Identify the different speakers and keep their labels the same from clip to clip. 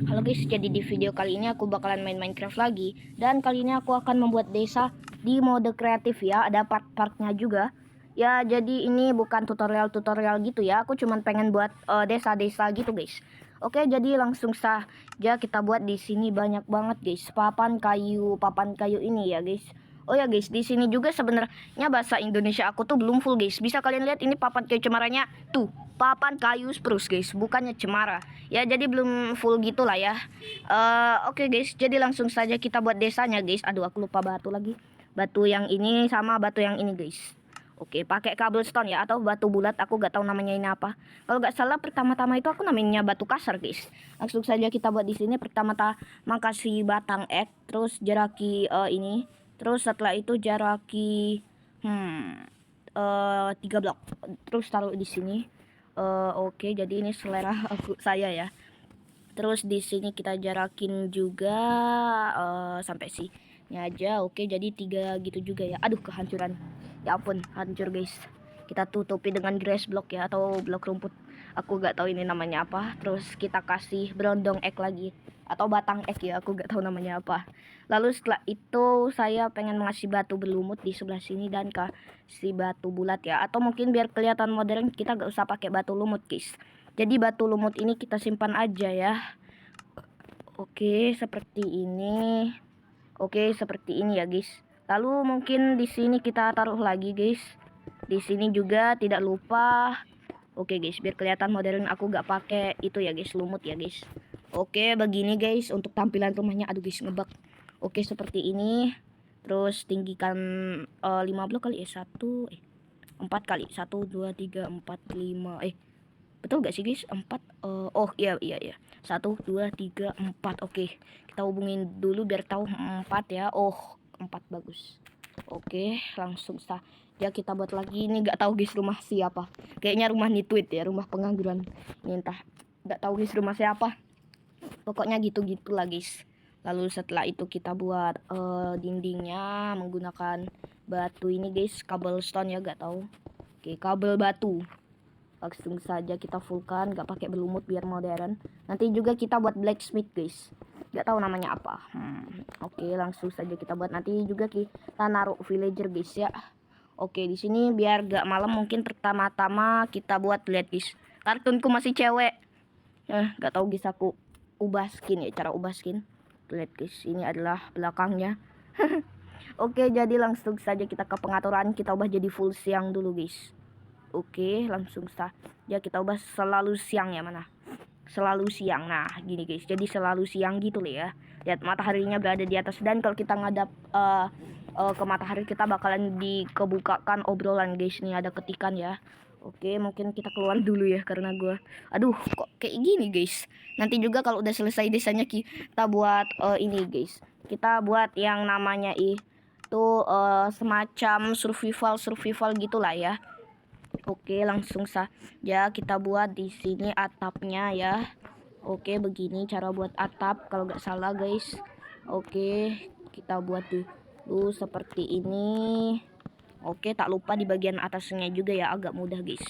Speaker 1: Halo guys, jadi di video kali ini aku bakalan main Minecraft lagi. Dan kali ini aku akan membuat desa di mode kreatif ya. Ada part-partnya juga. Ya, jadi ini bukan tutorial-tutorial gitu ya. Aku cuman pengen buat desa-desa gitu guys. Oke, jadi langsung saja kita buat. Di sini banyak banget guys papan kayu ini ya guys. Oh ya guys, di sini juga sebenarnya bahasa Indonesia aku tuh belum full guys. Bisa kalian lihat ini papan kayu cemaranya tuh, papan kayu spruce guys, bukannya cemara. Ya jadi belum full gitu lah ya. Oke guys, jadi langsung saja kita buat desanya guys. Aduh, aku lupa batu lagi. Batu yang ini sama batu yang ini guys. Oke, pakai cobblestone ya atau batu bulat, aku gak tahu namanya ini apa. Kalau gak salah pertama-tama itu aku namanya batu kasar guys. Langsung saja kita buat di sini. Pertama-tama kasih batang egg, terus jaraki ini, terus setelah itu jaraki 3 blok, terus taruh di sini. Oke, jadi ini selera saya ya. Terus di sini kita jarakin juga sampai sini aja. Oke, jadi 3 gitu juga ya. Aduh, kehancuran. Ya ampun, hancur guys. Kita tutupi dengan grass block ya atau blok rumput. Aku gak tahu ini namanya apa. Terus kita kasih berondong egg lagi atau batang egg ya, aku gak tahu namanya apa. Lalu setelah itu saya pengen mengasih batu berlumut di sebelah sini dan kasih batu bulat ya. Atau mungkin biar kelihatan modern kita gak usah pakai batu lumut guys. Jadi batu lumut ini kita simpan aja ya. Oke, seperti ini. Oke, seperti ini ya, guys. Lalu mungkin di sini kita taruh lagi, guys. Di sini juga tidak lupa. Oke, guys, biar kelihatan modern aku gak pakai itu ya, guys, lumut ya, guys. Oke, begini, guys, untuk tampilan rumahnya. Aduh, guys, ngebug. Oke, seperti ini. Terus tinggikan 5 blok kali ya. 4 kali. 1 2 3 4 5. Betul gak sih guys? 4. Oh iya iya iya. 1 2 3 4. Oke. Kita hubungin dulu biar tahu 4 ya. Oh, 4 bagus. Oke, langsung saja kita buat lagi. Ini gak tahu guys rumah siapa. Kayaknya rumah nitwit ya, rumah pengangguran. Ini entah. Gak tahu guys rumah siapa. Pokoknya gitu-gitu lah guys. Lalu setelah itu kita buat dindingnya menggunakan batu ini guys, cobblestone ya, gak tahu. Oke, kabel batu. Langsung saja kita fullkan, gak pakai berlumut biar modern. Nanti juga kita buat blacksmith guys, gak tahu namanya apa. Oke, langsung saja kita buat. Nanti juga kita naruh villager guys ya. Oke, di sini biar gak malam mungkin pertama-tama kita buat, lihat guys, kartunku masih cewek. Gak tahu guys, aku ubah skin ya, cara ubah skin. Lihat guys, ini adalah belakangnya. Oke, jadi langsung saja kita ke pengaturan, kita ubah jadi full siang dulu guys. Oke, langsung saja kita ubah selalu siang ya, mana? Selalu siang. Nah, gini guys. Jadi selalu siang gitu loh ya. Lihat mataharinya berada di atas, dan kalau kita ngadap ke matahari kita bakalan dikebukakan obrolan guys. Nih ada ketikan ya. Oke, mungkin kita keluar dulu ya karena aduh, kok kayak gini guys. Nanti juga kalau udah selesai desanya kita buat ini guys. Kita buat yang namanya itu semacam survival gitulah ya. Oke, langsung saja kita buat di sini atapnya ya. Oke, begini cara buat atap kalau nggak salah guys. Oke, kita buat dulu seperti ini. Oke, tak lupa di bagian atasnya juga ya, agak mudah guys.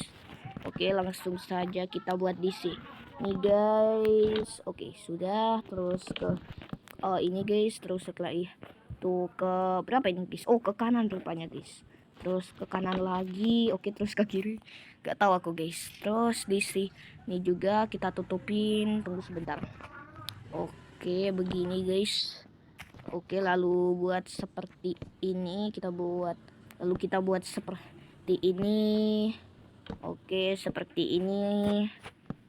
Speaker 1: Oke, langsung saja kita buat di sini guys. Oke, sudah. Terus ke ini guys. Terus setelah itu ke berapa ini guys? Oh, ke kanan rupanya guys. Terus ke kanan lagi. Oke, terus ke kiri. Gak tahu aku guys. Terus di sini juga kita tutupin. Tunggu sebentar. Oke, begini guys. Oke, lalu buat seperti ini lalu kita buat seperti ini. Oke, seperti ini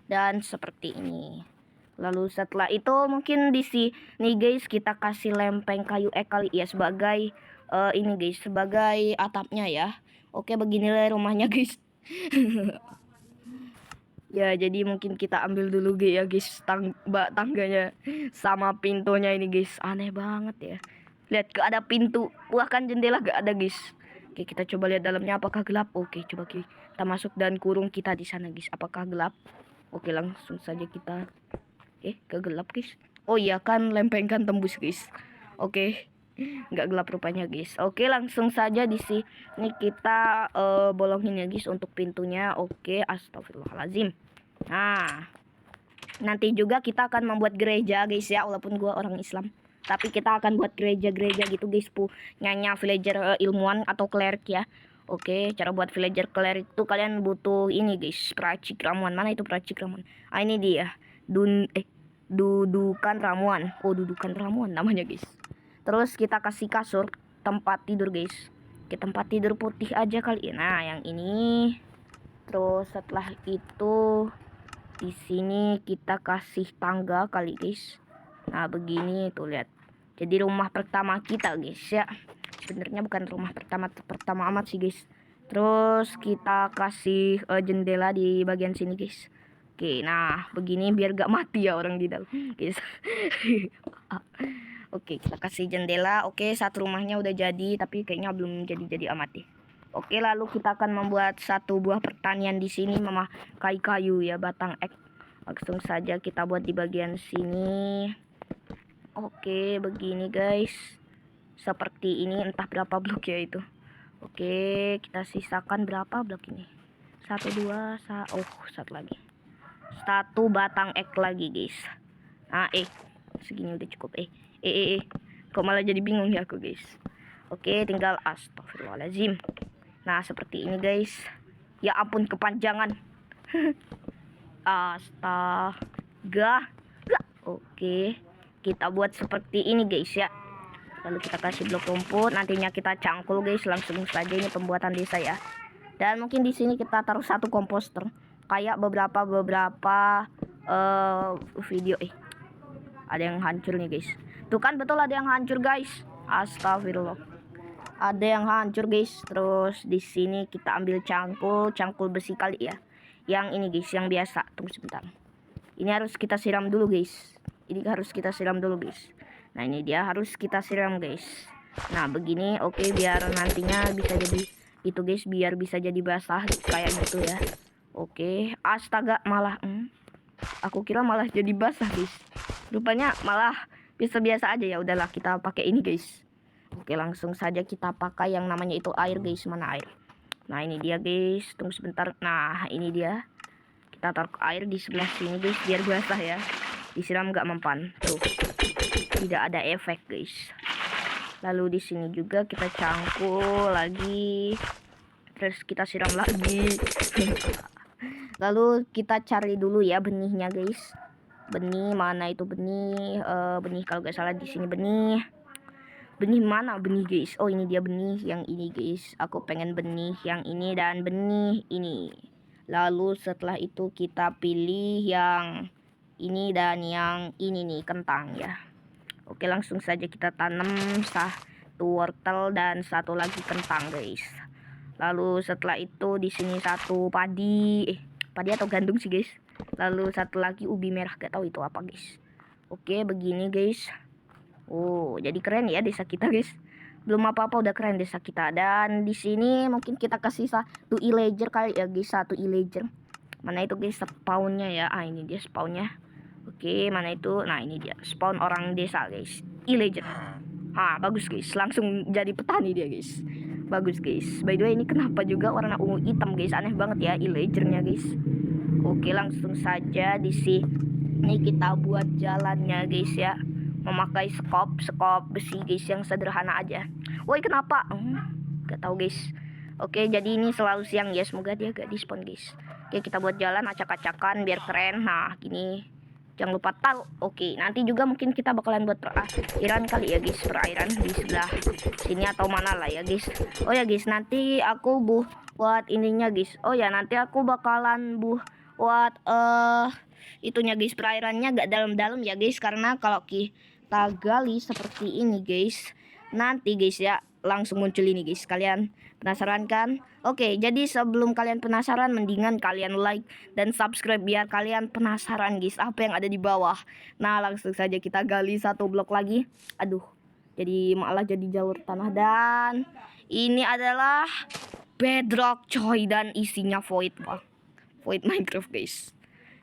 Speaker 1: dan seperti ini. Lalu setelah itu mungkin di sini guys kita kasih lempeng kayu kali ya sebagai ini guys, sebagai atapnya ya. Oke, beginilah rumahnya guys. Ya, jadi mungkin kita ambil dulu ya guys, tangganya sama pintunya ini guys. Aneh banget ya. Lihat, gak ada pintu. Bahkan jendela gak ada guys. Oke, kita coba lihat dalamnya apakah gelap. Oke, coba kita masuk dan kurung kita di sana guys. Apakah gelap? Oke, langsung saja kita ke gelap guys. Oh iya kan, lempengkan tembus guys. Oke, nggak gelap rupanya guys. Oke, langsung saja di sini kita bolongin ya guys untuk pintunya. Oke, astagfirullahaladzim. Nah, Nanti juga kita akan membuat gereja guys ya, walaupun gua orang Islam. Tapi kita akan buat gereja-gereja gitu guys, punyanya villager ilmuwan atau cleric ya. Oke, cara buat villager cleric itu kalian butuh ini guys, peracik ramuan. Mana itu peracik ramuan? Ah, ini dia. Dudukan ramuan. Oh, dudukan ramuan namanya guys. Terus kita kasih kasur, tempat tidur guys. Oke, tempat tidur putih aja kali. Nah, yang ini. Terus setelah itu di sini kita kasih tangga kali guys. Nah, begini tuh lihat. Jadi rumah pertama kita guys ya. Sebenarnya bukan rumah pertama amat sih guys. Terus kita kasih jendela di bagian sini guys. Oke, nah begini biar gak mati ya orang di dalam guys. Oke, kita kasih jendela. Oke, satu rumahnya udah jadi, tapi kayaknya belum jadi amat deh. Oke, lalu kita akan membuat satu buah pertanian di sini memakai kayu ya, batang ek. Langsung saja kita buat di bagian sini. Oke, begini guys. Seperti ini, entah berapa blok ya itu. Oke, kita sisakan berapa blok ini? 1, 2, satu lagi. Satu batang ek lagi guys. Nah, segini udah cukup. Kok malah jadi bingung ya aku guys. Oke, tinggal astagfirullahaladzim. Nah, seperti ini guys. Ya ampun kepanjangan. Astaga. Oke, kita buat seperti ini guys ya. Lalu kita kasih blok rumput, nantinya kita cangkul guys. Langsung saja ini pembuatan desa ya. Dan mungkin di sini kita taruh satu komposter, kayak beberapa video. Ada yang hancur nih guys. Tuh kan betul ada yang hancur guys. Astagfirullah. Ada yang hancur guys. Terus di sini kita ambil cangkul besi kali ya. Yang ini guys, yang biasa. Tunggu sebentar. Ini harus kita siram dulu guys. Nah, ini dia harus kita siram guys. Nah, begini. Oke, biar nantinya bisa jadi itu guys, biar bisa jadi basah kayak gitu ya. Oke, astaga, malah aku kira malah jadi basah guys. Rupanya malah biasa-biasa aja ya. Udahlah, kita pakai ini guys. Oke, langsung saja kita pakai yang namanya itu air guys. Mana air? Nah, ini dia guys. Tunggu sebentar. Nah, ini dia. Kita taruh air di sebelah sini guys, biar basah ya. Disiram nggak mempan. Tuh. Tidak ada efek guys. Lalu di sini juga kita cangkul lagi. Terus kita siram lagi. Lalu kita cari dulu ya benihnya guys. Benih mana itu benih? Benih kalau nggak salah di sini benih. Benih mana benih guys? Oh, ini dia benih yang ini guys. Aku pengen benih yang ini dan benih ini. Lalu setelah itu kita pilih yang ini dan yang ini nih, kentang ya. Oke, langsung saja kita tanam satu wortel dan satu lagi kentang guys. Lalu setelah itu di sini satu padi atau gandum sih guys. Lalu satu lagi ubi merah, gak tahu itu apa guys. Oke, begini guys. Oh, jadi keren ya desa kita guys. Belum apa-apa udah keren desa kita. Dan di sini mungkin kita kasih satu villager kali ya guys, satu villager. Mana itu guys spawnnya ya? Ah, ini dia spawnnya. Oke, mana itu? Nah, ini dia spawn orang desa guys, villager. Bagus guys, langsung jadi petani dia guys. Bagus guys. By the way, ini kenapa juga warna ungu hitam guys? Aneh banget ya villagernya guys. Oke, langsung saja di sini kita buat jalannya guys ya. Memakai skop besi guys yang sederhana aja. Woi, kenapa? Gak tahu guys. Oke, jadi ini selalu siang ya. Semoga dia gak di-spawn guys. Oke, kita buat jalan acak-acakan biar keren. Nah, gini. Jangan lupa taruh. Oke, nanti juga mungkin kita bakalan buat perairan kali ya guys. Perairan di sebelah sini atau mana lah ya guys. Oh ya guys, nanti aku buat ininya guys. Oh ya, nanti aku bakalan buat itunya guys, perairannya gak dalam-dalam ya guys. Karena kalau kita gali seperti ini guys, nanti guys ya langsung muncul ini guys. Kalian penasaran kan? Oke, jadi sebelum kalian penasaran, mendingan kalian like dan subscribe biar kalian penasaran guys apa yang ada di bawah. Nah, langsung saja kita gali satu blok lagi. Aduh, jadi malah jadi jalur tanah. Dan ini adalah bedrock coy, dan isinya void. Wah, void Minecraft guys.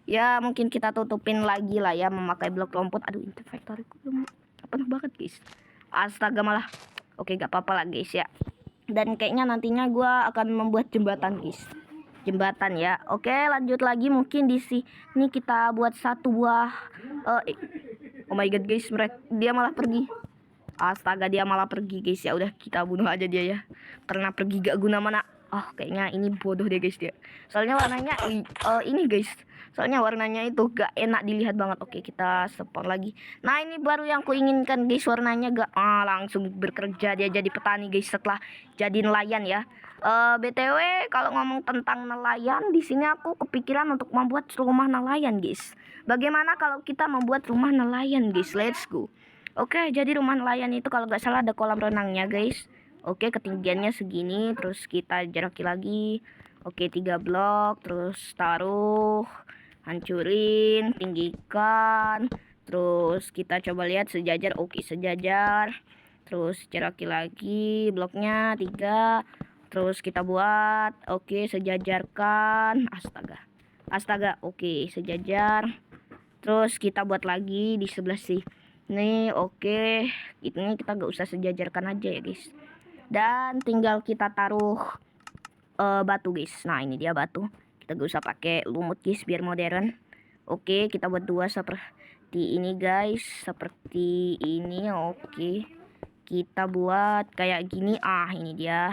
Speaker 1: Ya, mungkin kita tutupin lagi lah ya memakai blok rumput. Aduh, inventoryku belum penuh banget guys. Astaga malah. Oke, gak apa-apa lah guys ya. Dan kayaknya nantinya gue akan membuat jembatan guys. jembatan ya. Oke, lanjut lagi. Mungkin di sini kita buat satu buah oh my god guys, dia malah pergi. Astaga, dia malah pergi guys. Ya udah, kita bunuh aja dia ya, karena pergi gak guna mana. Oh, kayaknya ini bodoh deh guys dia. Soalnya warnanya ini guys. Soalnya warnanya itu gak enak dilihat banget. Oke, kita spawn lagi. Nah, ini baru yang kuinginkan guys, warnanya gak langsung bekerja dia jadi petani guys setelah jadi nelayan ya. BTW kalau ngomong tentang nelayan, di sini aku kepikiran untuk membuat rumah nelayan guys. Bagaimana kalau kita membuat rumah nelayan guys? Let's go. Oke, jadi rumah nelayan itu kalau nggak salah ada kolam renangnya guys. Oke, ketinggiannya segini, terus kita jaraki lagi. Oke, 3 blok, terus taruh, hancurin, tinggikan. Terus kita coba lihat sejajar. Oke, sejajar. Terus jaraki lagi bloknya 3. Terus kita buat. Oke, sejajarkan. Astaga, oke, sejajar. Terus kita buat lagi di sebelah sini. Oke, ini kita gak usah sejajarkan aja ya guys. Dan tinggal kita taruh batu guys. Nah, ini dia batu. Kita gak usah pakai lumut guys biar modern. Oke, kita buat 2 seperti ini guys. Seperti ini. Oke, kita buat kayak gini. Ini dia.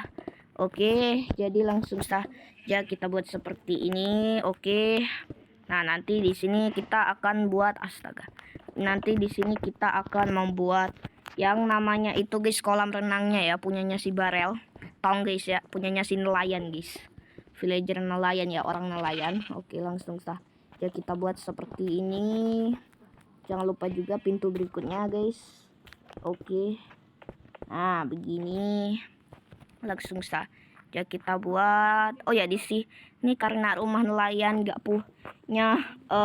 Speaker 1: Oke, jadi langsung saja kita buat seperti ini. Oke. Nah, nanti di sini kita akan buat Nanti di sini kita akan membuat yang namanya itu guys kolam renangnya ya, punyanya si Barel. Tong guys ya, punyanya si nelayan guys. Villager nelayan ya, orang nelayan. Oke, langsung saja kita buat seperti ini. Jangan lupa juga pintu berikutnya guys. Oke. Nah, begini. Langsung saja kita buat. Oh ya, di sini karena rumah nelayan gak punya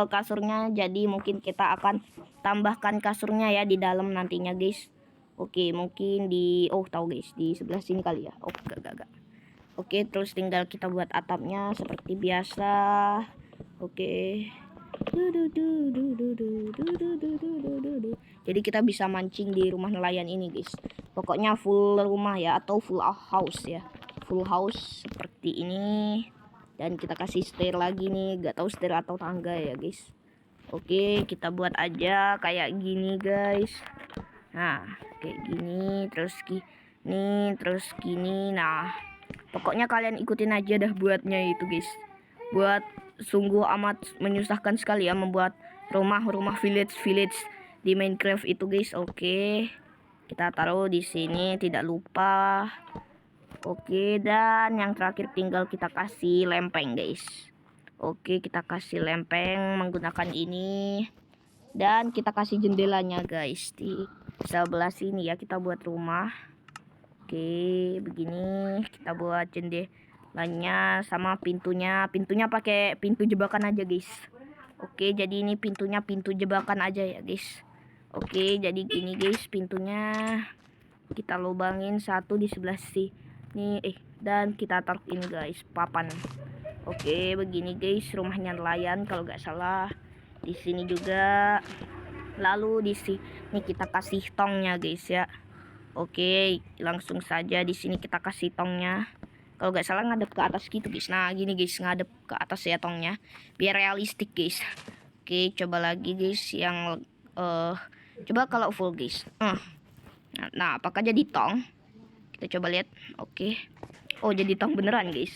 Speaker 1: kasurnya, jadi mungkin kita akan tambahkan kasurnya ya di dalam nantinya guys. Oke, mungkin di tahu guys, di sebelah sini kali ya. Oh, gak. Oke, terus tinggal kita buat atapnya seperti biasa. Oke. Jadi kita bisa mancing di rumah nelayan ini guys. Pokoknya full rumah ya, atau full house ya. Full house seperti ini. Dan kita kasih stair lagi nih, gak tahu stair atau tangga ya guys. Oke, kita buat aja kayak gini guys. Nah, kayak gini, terus gini. Nah, pokoknya kalian ikutin aja dah buatnya itu guys. Buat sungguh amat menyusahkan sekali ya membuat rumah village di Minecraft itu guys. Oke, kita taruh di sini tidak lupa. Oke, dan yang terakhir tinggal kita kasih lempeng guys. Oke, kita kasih lempeng menggunakan ini. Dan kita kasih jendelanya guys di sebelah sini ya, kita buat rumah. Oke, begini kita buat jendelanya sama pintunya pakai pintu jebakan aja guys. Oke, jadi ini pintunya pintu jebakan aja ya guys. Oke, jadi gini guys pintunya. Kita lubangin satu di sebelah sini. Dan kita taruh ini guys, papan. Oke, begini guys rumahnya nelayan kalau nggak salah. Di sini juga. Lalu di sini kita kasih tongnya guys ya. Oke, langsung saja di sini kita kasih tongnya. Kalau nggak salah ngadep ke atas gitu guys. Nah, gini guys, ngadep ke atas ya tongnya, biar realistik guys. Oke, coba lagi guys yang coba kalau full guys. Nah, apakah jadi tong? Kita coba lihat. Oke. Oh, jadi tong beneran guys.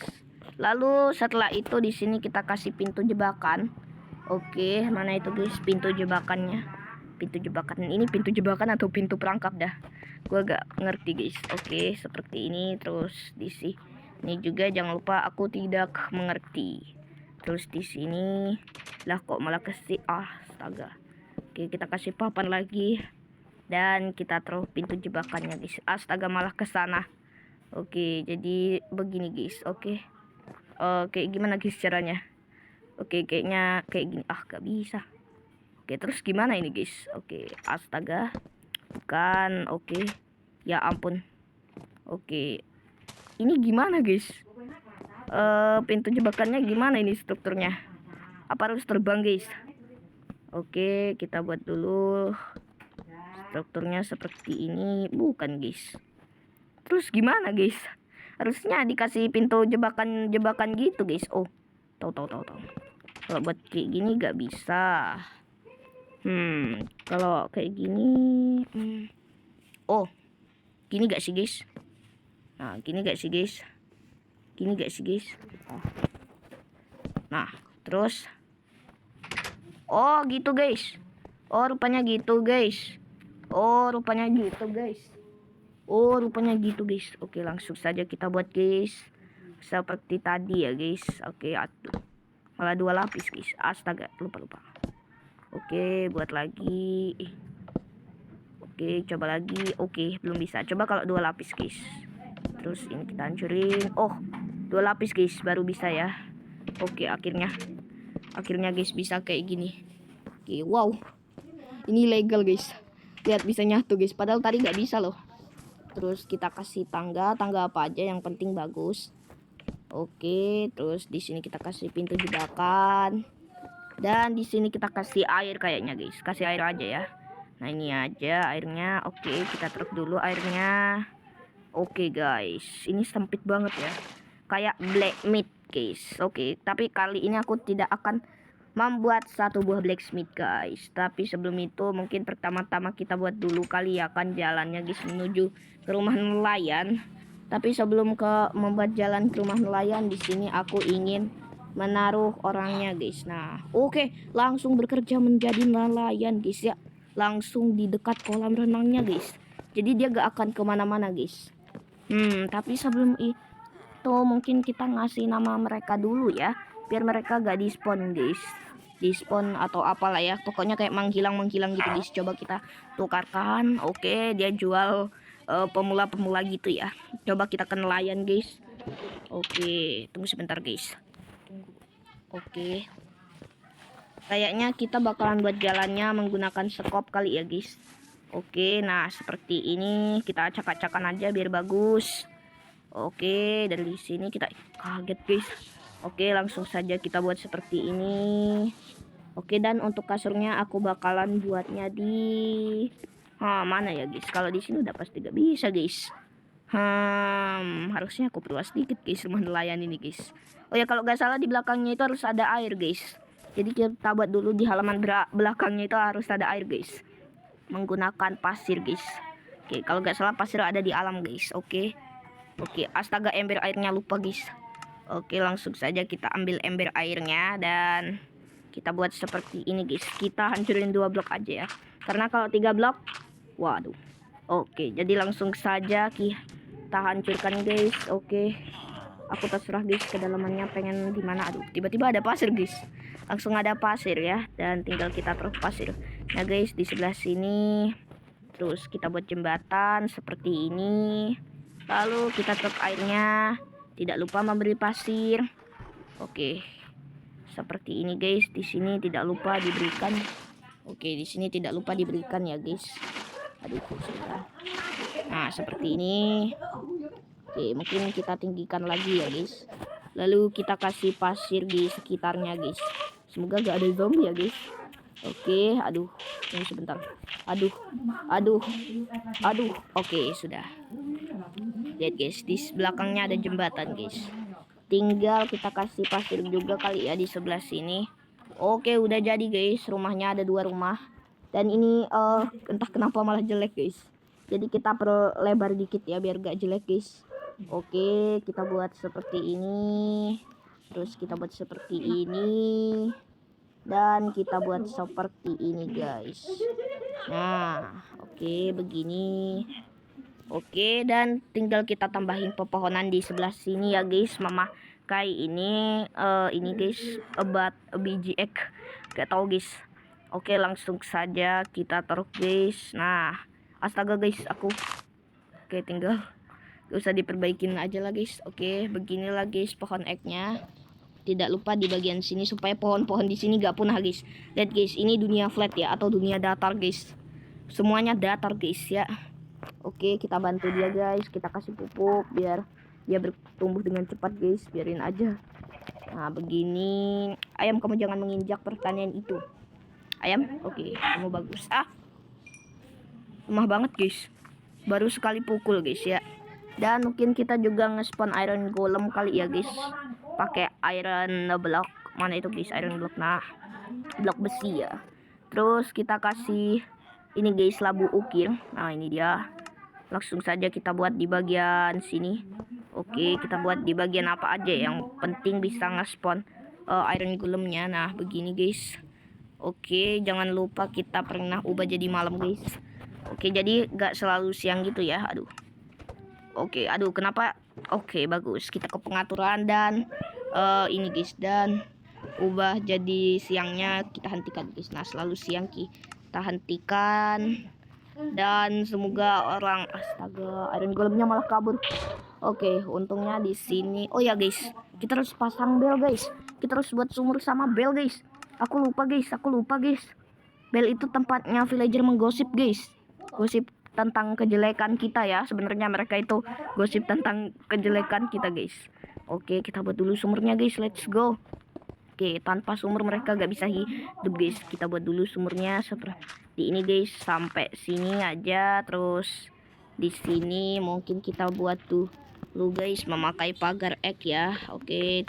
Speaker 1: Lalu setelah itu di sini kita kasih pintu jebakan. Oke, mana itu guys pintu jebakannya? Pintu jebakan ini pintu jebakan atau pintu perangkap dah. Gua gak ngerti guys. Oke, seperti ini. Terus di sini juga jangan lupa aku tidak mengerti. Terus di sini lah kok malah kasih astaga. Oke, kita kasih papan lagi. Dan kita taruh pintu jebakannya guys. Astaga, malah ke sana. Oke, jadi begini guys. Oke. Kayak gimana guys caranya? Oke, kayaknya kayak gini. Gak bisa. Oke, terus gimana ini guys? Oke, astaga. Bukan, oke. Ya ampun. Oke. Ini gimana guys? Pintu jebakannya gimana ini strukturnya? Apa harus terbang guys? Oke, kita buat dulu. Strukturnya seperti ini. Bukan guys. Terus gimana guys? Harusnya dikasih pintu jebakan gitu guys. Oh, Tahu. Kalau buat kayak gini gak bisa. Kalau kayak gini, oh, gini gak sih guys? Nah, gini gak sih guys? Nah, terus, oh gitu guys. Oh rupanya gitu guys. Oke, langsung saja kita buat guys. Seperti tadi ya guys. Oke, aduh. Malah 2 lapis guys. Astaga, lupa. Oke, buat lagi. Oke, coba lagi. Oke, belum bisa. Coba kalau 2 lapis guys. Terus ini kita hancurin. Oh, 2 lapis guys baru bisa ya. Oke, akhirnya guys bisa kayak gini. Oke, wow. Ini legal guys. Lihat bisa nyatu guys. Padahal tadi nggak bisa loh. Terus kita kasih tangga apa aja yang penting bagus. Oke, terus di sini kita kasih pintu jebakan. Dan di sini kita kasih air kayaknya guys. Kasih air aja ya. Nah, ini aja airnya. Oke, kita truk dulu airnya. Oke guys, ini sempit banget ya. Kayak blacksmith guys. Oke, tapi kali ini aku tidak akan membuat 1 buah blacksmith guys. Tapi sebelum itu mungkin pertama-tama kita buat dulu kali ya kan jalannya guys menuju ke rumah nelayan. Tapi sebelum membuat jalan ke rumah nelayan, di sini aku ingin menaruh orangnya guys. Nah, oke, langsung bekerja menjadi nelayan guys ya. Langsung di dekat kolam renangnya guys. Jadi dia gak akan kemana-mana guys. Tapi sebelum itu mungkin kita ngasih nama mereka dulu ya, biar mereka gak di spawn guys. Di spawn atau apalah ya, pokoknya kayak menghilang gitu guys. Coba kita tukarkan. Oke, dia jual pemula gitu ya. Coba kita ke nelayan guys. Oke, tunggu sebentar guys. Oke, kayaknya kita bakalan buat jalannya menggunakan sekop kali ya guys. Oke, nah seperti ini kita acak-acakan aja biar bagus. Oke, dari sini kita kaget guys. Oke, langsung saja kita buat seperti ini. Oke, dan untuk kasurnya aku bakalan buatnya di mana ya guys? Kalau di sini udah pasti gak bisa guys. Harusnya aku perluas sedikit guys rumah nelayan ini guys. Oh ya, kalau gak salah di belakangnya itu harus ada air guys. Jadi kita buat dulu di halaman belakangnya itu harus ada air guys. Menggunakan pasir guys. Oke, kalau gak salah pasir ada di alam guys. Oke, astaga, ember airnya lupa guys. Oke, langsung saja kita ambil ember airnya dan kita buat seperti ini guys. Kita hancurin 2 blok aja ya. Karena kalau 3 blok, waduh. Oke, jadi langsung saja kita hancurkan guys. Oke, aku terserah guys kedalamannya pengen gimana. Aduh, tiba-tiba ada pasir guys. Langsung ada pasir ya, dan tinggal kita taruh pasir. Nah guys, di sebelah sini terus kita buat jembatan seperti ini. Lalu kita truk airnya, tidak lupa memberi pasir. Oke, seperti ini guys. Di sini tidak lupa diberikan. Oke, di sini tidak lupa diberikan ya guys. Aduh, sudah. Nah, seperti ini. Oke, mungkin kita tinggikan lagi ya guys. Lalu kita kasih pasir di sekitarnya guys. Semoga gak ada zombie ya guys. Oke, aduh, tunggu sebentar. Aduh. Oke, sudah. Lihat guys, di belakangnya ada jembatan guys. Tinggal kita kasih pasir juga kali ya di sebelah sini. Oke, udah jadi guys. Rumahnya ada 2 rumah. Dan ini entah kenapa malah jelek guys. Jadi kita perlu lebar dikit ya biar gak jelek guys. Oke, kita buat seperti ini. Terus kita buat seperti ini. Dan kita buat seperti ini guys. Nah, oke, begini. Oke, dan tinggal kita tambahin pepohonan di sebelah sini ya guys. Memakai ini guys, biji egg. Gak tahu guys. Oke, langsung saja kita taruh guys. Nah, astaga guys, oke, tinggal gak usah diperbaikin aja lah guys. Oke, beginilah guys pohon eggnya. Tidak lupa di bagian sini supaya pohon-pohon di sini gak punah guys. Lihat guys, ini dunia flat ya atau dunia datar guys. Semuanya datar guys ya. Oke, kita bantu dia guys. Kita kasih pupuk biar dia bertumbuh dengan cepat guys. Biarin aja. Nah, begini. Ayam, kamu jangan menginjak pertanian itu. Ayam, oke, kamu bagus. Lemah banget guys. Baru sekali pukul guys ya. Dan mungkin kita juga nge-spawn iron golem kali ya guys. Pakai iron block. Mana itu guys iron block? Nah, blok besi ya. Terus kita kasih ini guys labu ukir. Nah ini dia. Langsung saja kita buat di bagian sini. Oke, kita buat di bagian apa aja yang penting bisa nge-spawn iron golemnya. Nah begini guys. Oke, jangan lupa kita pernah ubah jadi malam guys. Oke, jadi gak selalu siang gitu ya. Aduh. Oke, aduh kenapa? Oke, bagus. Kita ke pengaturan dan ini guys, dan ubah jadi siangnya kita hentikan guys. Nah selalu siang kita hentikan. Dan semoga orang astaga iron golemnya malah kabur. Oke, untungnya di sini. Oh ya guys, kita harus pasang bel guys. Kita harus buat sumur sama bel guys. Aku lupa guys. Bel itu tempatnya villager menggosip guys. Gosip tentang kejelekan kita ya. Sebenarnya mereka itu gosip tentang kejelekan kita guys. Oke, kita buat dulu sumurnya guys. Let's go. Oke, tanpa sumur mereka gak bisa hidup guys. Kita buat dulu sumurnya seperti ini guys, sampai sini aja. Terus di sini mungkin kita buat dulu guys memakai pagar egg ya. Oke,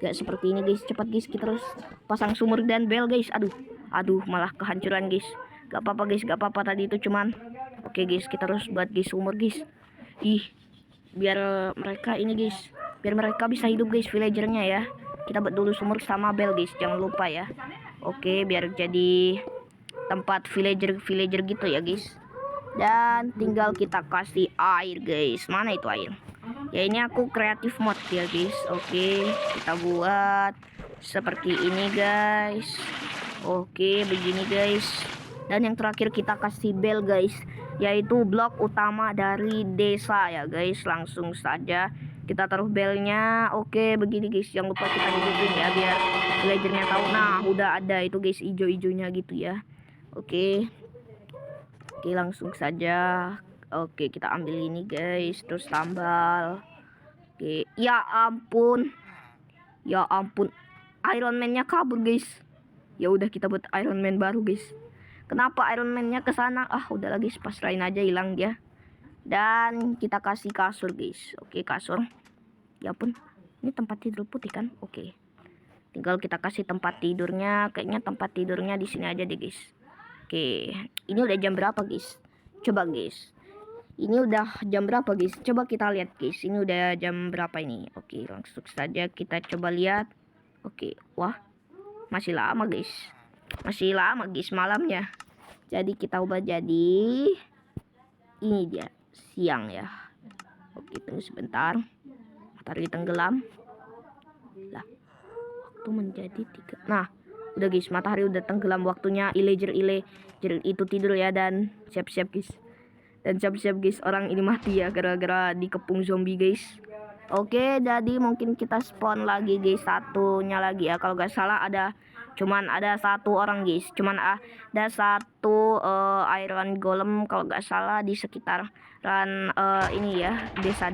Speaker 1: gak seperti ini guys. Cepat guys, kita harus pasang sumur dan bel guys. Aduh malah kehancuran guys. Gak apa-apa guys, gak apa-apa, tadi itu cuman. Oke guys, kita harus buat guys sumur guys. Biar mereka ini guys, biar mereka bisa hidup guys villagernya ya. Kita buat dulu sumur sama bel guys, jangan lupa ya. Oke, biar jadi tempat villager gitu ya guys. Dan tinggal kita kasih air guys. Mana itu air? Ya ini aku kreatif mode ya guys. Oke, kita buat seperti ini guys. Oke, begini guys. Dan yang terakhir kita kasih bel guys, yaitu blok utama dari desa ya guys. Langsung saja kita taruh belnya. Oke, begini guys, jangan lupa kita hidupin ya biar villagernya tahu. Nah udah ada itu guys hijau-hijaunya gitu ya. Oke, langsung saja. Oke, kita ambil ini guys, terus tambal. Oke, ya ampun Iron Man-nya kabur guys. Ya udah, kita buat Iron Man baru guys. Kenapa Iron Man-nya ke sana? Udah lagi pasrahin aja, hilang dia. Dan kita kasih kasur guys. Oke, kasur. Ya ampun, ini tempat tidur putih kan? Oke, tinggal kita kasih tempat tidurnya. Kayaknya tempat tidurnya di sini aja deh guys. Oke, ini udah jam berapa guys? Coba guys, ini udah jam berapa guys? Coba kita lihat guys, ini udah jam berapa ini? Oke, langsung saja kita coba lihat. Oke, wah masih lama guys. Malamnya. Jadi kita ubah jadi ini dia siang ya. Oke, tunggu sebentar. Matahari tenggelam. Lah, waktu menjadi 3. Nah, udah guys, matahari udah tenggelam. Waktunya illager itu tidur ya. Dan siap-siap guys, orang ini mati ya gara-gara dikepung zombie guys. Oke, jadi mungkin kita spawn lagi guys, satunya lagi ya. Kalau gak salah cuman ada satu orang guys. Cuman ada satu iron golem kalau gak salah di sekitaran ini ya, desa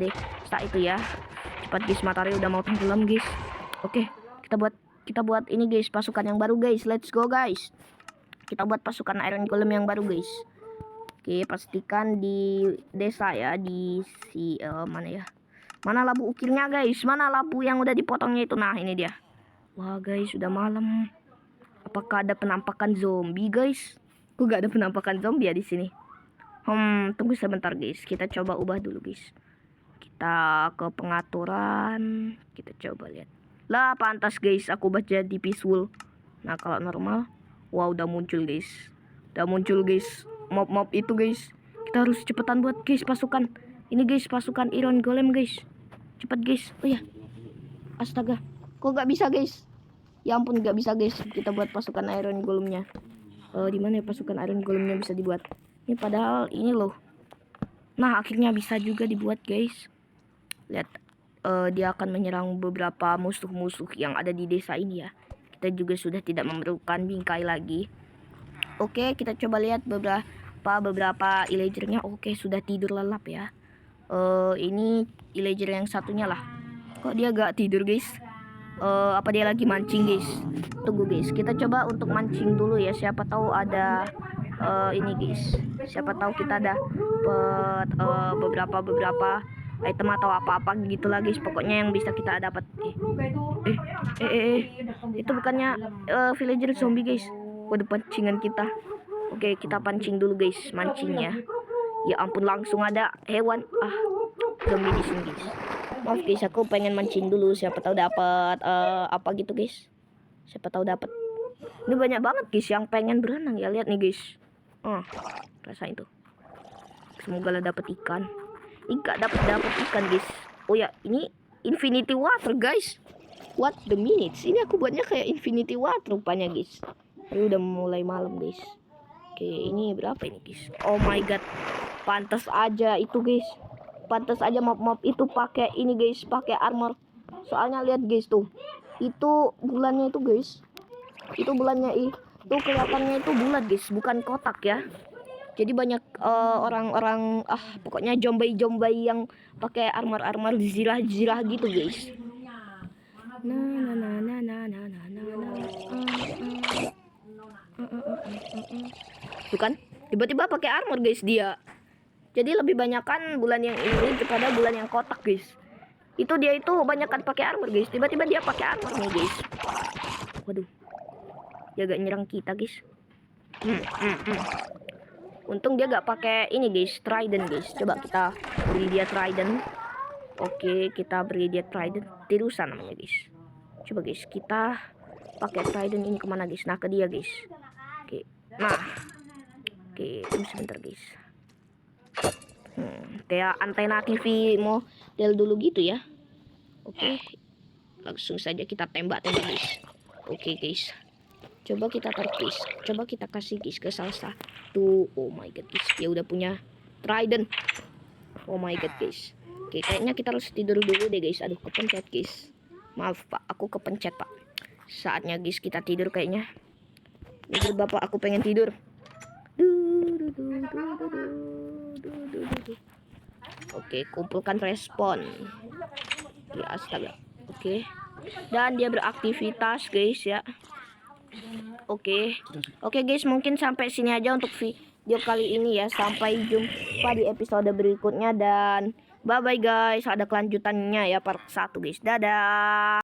Speaker 1: itu ya. Cepat guys, matahari udah mau tenggelam guys. Oke, kita buat ini guys, pasukan yang baru guys. Let's go guys. Kita buat pasukan iron golem yang baru guys. Oke, pastikan di desa ya, di mana ya? Mana labu ukirnya guys? Mana labu yang udah dipotongnya itu? Nah, ini dia. Wah guys, sudah malam. Apakah ada penampakan zombie guys? Kok gak ada penampakan zombie ya di sini? Tunggu sebentar guys. Kita coba ubah dulu guys. Kita ke pengaturan. Kita coba lihat. Lah, pantas guys, aku ubah jadi peaceful. Nah, kalau normal, wow, udah muncul guys. Mob itu guys. Kita harus cepetan buat guys pasukan. Ini guys, pasukan iron golem guys. Cepet guys. Oh ya, astaga, kok gak bisa guys? Ya ampun, gak bisa guys. Kita buat pasukan iron golemnya. Di mana ya pasukan iron golemnya bisa dibuat? Ini padahal ini loh. Nah, akhirnya bisa juga dibuat guys. Lihat, dia akan menyerang beberapa musuh-musuh yang ada di desa ini ya. Kita juga sudah tidak memerlukan bingkai lagi. Oke, kita coba lihat beberapa illagernya. Oke, sudah tidur lelap ya. Ini illager yang satunya lah. Kok dia gak tidur guys? Apa dia lagi mancing guys? Tunggu guys, kita coba untuk mancing dulu ya. Siapa tahu ada ini guys. Siapa tahu kita ada beberapa item atau apa-apa gitu lah guys, pokoknya yang bisa kita dapat. Itu bukannya villager zombie guys. Waduh, pancingan kita. Oke, kita pancing dulu guys, mancingnya. Ya ampun, langsung ada hewan zombie di sini guys. Maaf guys, aku pengen mancing dulu, siapa tahu dapat apa gitu guys. Siapa tahu dapat. Ini banyak banget guys yang pengen berenang ya, lihat nih guys. Rasain tuh. Semoga lah dapat ikan. Enggak dapat ikan guys. Oh ya, ini infinity water guys. What the minutes? Ini aku buatnya kayak infinity water rupanya guys. Tapi udah mulai malam guys. Oke, ini berapa ini guys? Oh my god. Pantas aja itu guys. Pantas aja mob itu pakai ini guys, pakai armor. Soalnya lihat guys tuh. Itu bulannya itu guys. Itu bulannya itu kelihatannya itu bulat guys, bukan kotak ya. Jadi banyak orang-orang pokoknya jombai yang pakai armor zirah gitu guys. Bukan, tiba-tiba pakai armor guys dia. Jadi lebih banyakan bulan yang ini daripada bulan yang kotak guys. Itu dia itu banyakan pakai armor guys. Tiba-tiba dia pakai armor nih guys. Waduh, dia gak nyerang kita guys. Untung dia gak pakai ini guys, trident guys. Coba kita beri dia trident. Oke, kita beri dia trident. Tirusan namanya guys. Coba guys, kita pakai trident ini kemana guys? Nah, ke dia guys. Oke, nah. Oke, tunggu sebentar guys. Kayak antena TV model dulu gitu ya. Oke, langsung saja kita tembak guys. Oke guys, coba kita taruh guys. Coba kita kasih guys ke salah satu. Oh my god guys, dia udah punya trident. Oh my god guys. Oke, kayaknya kita harus tidur dulu deh guys. Aduh, kepencet guys. Maaf pak, aku kepencet pak. Saatnya guys kita tidur kayaknya. Tidur bapak, aku pengen tidur. Oke, kumpulkan respon. Ya astaga. Oke. Dan dia beraktivitas guys ya. Oke guys, mungkin sampai sini aja untuk video kali ini ya. Sampai jumpa di episode berikutnya dan bye bye guys. Ada kelanjutannya ya part 1 guys. Dadah.